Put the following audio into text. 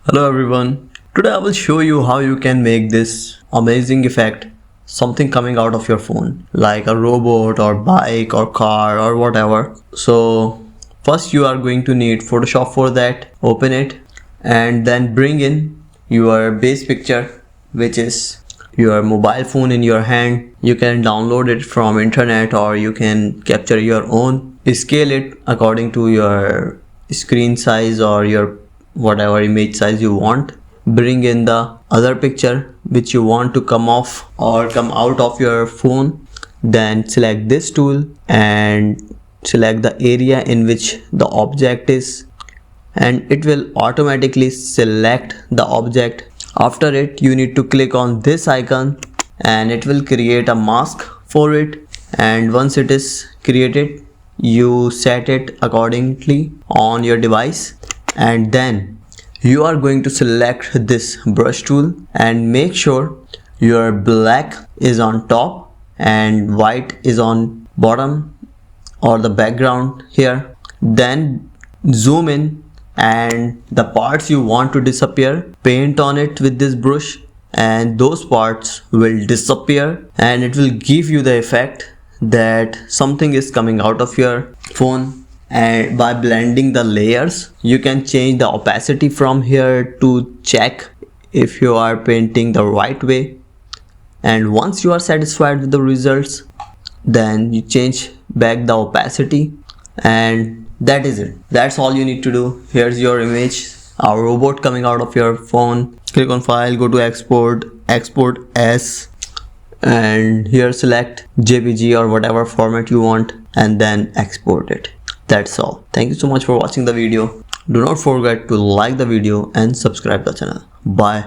Hello everyone. Today I will show you how you can make this amazing effect, something coming out of your phone like a robot or bike or car or whatever. So first you are going to need Photoshop for that. Open it and then bring in your base picture, which is your mobile phone in your hand. You can download it from internet or you can capture your own. Scale it according to your screen size or your whatever image size you want. Bring in the other picture which you want to come off or come out of your phone. Then select this tool and select the area in which the object is, and it will automatically select the object. After it, you need to click on this icon and it will create a mask for it, and once it is created you set it accordingly on your device, and then you are going to select this brush tool and make sure your black is on top and white is on bottom or the background here. Then zoom in and the parts you want to disappear, paint on it with this brush and those parts will disappear, and it will give you the effect that something is coming out of your phone. And by blending the layers you can change the opacity from here to check if you are painting the right way, and once you are satisfied with the results then you change back the opacity, and that is it. That's all you need to do. Here's your image, our robot coming out of your phone. Click on file, go to export as, and here select JPG or whatever format you want and then export it. That's all. Thank you so much for watching the video. Do not forget to like the video and subscribe the channel. Bye.